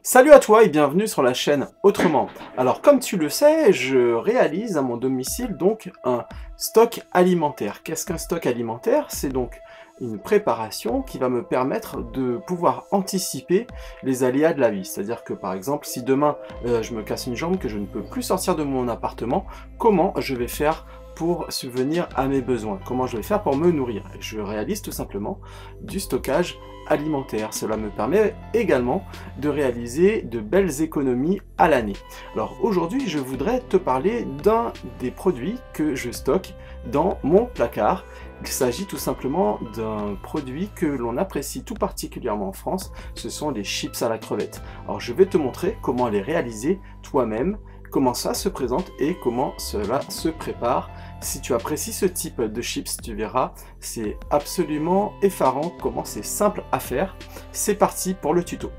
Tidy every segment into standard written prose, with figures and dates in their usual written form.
Salut à toi et bienvenue sur la chaîne Autrement. Alors comme tu le sais, je réalise à mon domicile donc un stock alimentaire. Qu'est-ce qu'un stock alimentaire? C'est donc une préparation qui va me permettre de pouvoir anticiper les aléas de la vie. C'est-à-dire que par exemple, si demain je me casse une jambe, que je ne peux plus sortir de mon appartement, comment je vais faire pour subvenir à mes besoins? Comment je vais faire pour me nourrir? Je réalise tout simplement du stockage alimentaire. Cela me permet également de réaliser de belles économies à l'année. Alors aujourd'hui, je voudrais te parler d'un des produits que je stocke dans mon placard. Il s'agit tout simplement d'un produit que l'on apprécie tout particulièrement en France, ce sont les chips à la crevette. Alors je vais te montrer comment les réaliser toi-même, comment ça se présente et comment cela se prépare. Si tu apprécies ce type de chips, tu verras, c'est absolument effarant comment c'est simple à faire. C'est parti pour le tuto.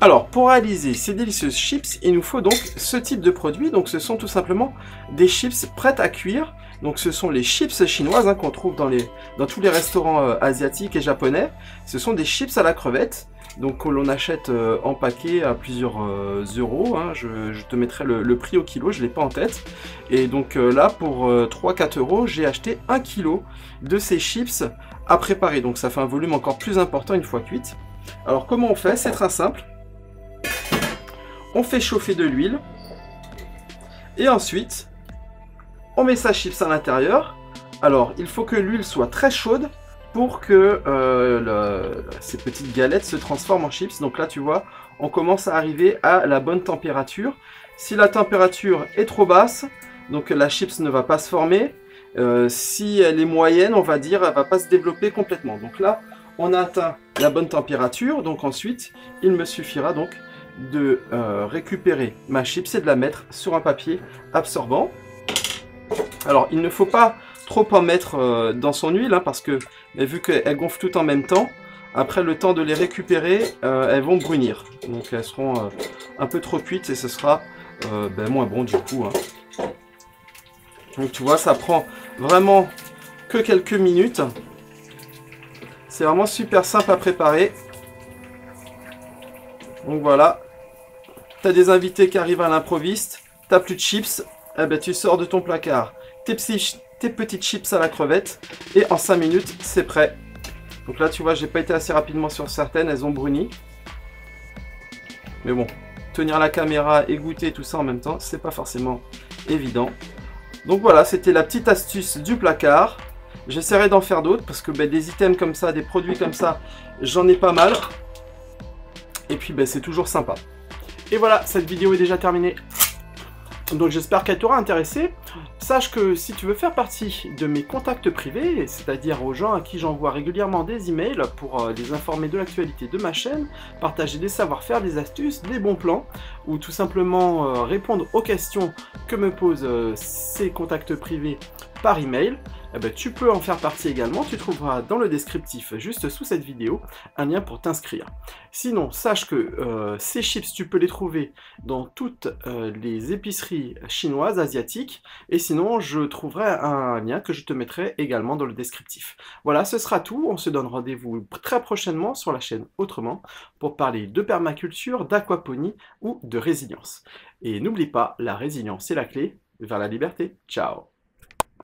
Alors, pour réaliser ces délicieuses chips, il nous faut donc ce type de produit. Donc, ce sont tout simplement des chips prêtes à cuire. Donc, ce sont les chips chinoises qu'on trouve dans tous les restaurants asiatiques et japonais. Ce sont des chips à la crevette. Donc, que l'on achète en paquet à plusieurs euros. Je te mettrai le prix au kilo, je ne l'ai pas en tête. Et donc là, pour 3-4 euros, j'ai acheté 1 kg de ces chips à préparer. Donc, ça fait un volume encore plus important une fois cuite. Alors, comment on fait? C'est très simple. On fait chauffer de l'huile et ensuite on met sa chips à l'intérieur. Alors il faut que l'huile soit très chaude pour que ces petites galettes se transforment en chips. Donc là tu vois, on commence à arriver à la bonne température. Si la température est trop basse, donc la chips ne va pas se former. Si elle est moyenne, on va dire, elle va pas se développer complètement. Donc là on a atteint la bonne température. Donc ensuite il me suffira donc de récupérer ma chips et de la mettre sur un papier absorbant. Alors il ne faut pas trop en mettre dans son huile parce que vu qu'elles gonflent toutes en même temps, après le temps de les récupérer, elles vont brunir. Donc elles seront un peu trop cuites et ce sera moins bon du coup. Donc tu vois, ça prend vraiment que quelques minutes. C'est vraiment super simple à préparer. Donc voilà. T'as des invités qui arrivent à l'improviste, t'as plus de chips, tu sors de ton placard tes petites chips à la crevette et en 5 minutes c'est prêt. Donc là tu vois, j'ai pas été assez rapidement sur certaines, elles ont bruni. Mais bon, tenir la caméra et goûter tout ça en même temps, c'est pas forcément évident. Donc voilà, c'était la petite astuce du placard. J'essaierai d'en faire d'autres parce que des items comme ça, des produits comme ça, j'en ai pas mal. Et puis c'est toujours sympa. Et voilà, cette vidéo est déjà terminée. Donc j'espère qu'elle t'aura intéressé. Sache que si tu veux faire partie de mes contacts privés, c'est-à-dire aux gens à qui j'envoie régulièrement des emails pour les informer de l'actualité de ma chaîne, partager des savoir-faire, des astuces, des bons plans, ou tout simplement répondre aux questions que me posent ces contacts privés par email, tu peux en faire partie également. Tu trouveras dans le descriptif juste sous cette vidéo un lien pour t'inscrire. Sinon, sache que ces chips, tu peux les trouver dans toutes les épiceries chinoises, asiatiques, et sinon je trouverai un lien que je te mettrai également dans le descriptif. Voilà, ce sera tout. On se donne rendez-vous très prochainement sur la chaîne Autrement pour parler de permaculture, d'aquaponie ou de résilience. Et n'oublie pas, la résilience c'est la clé vers la liberté. Ciao!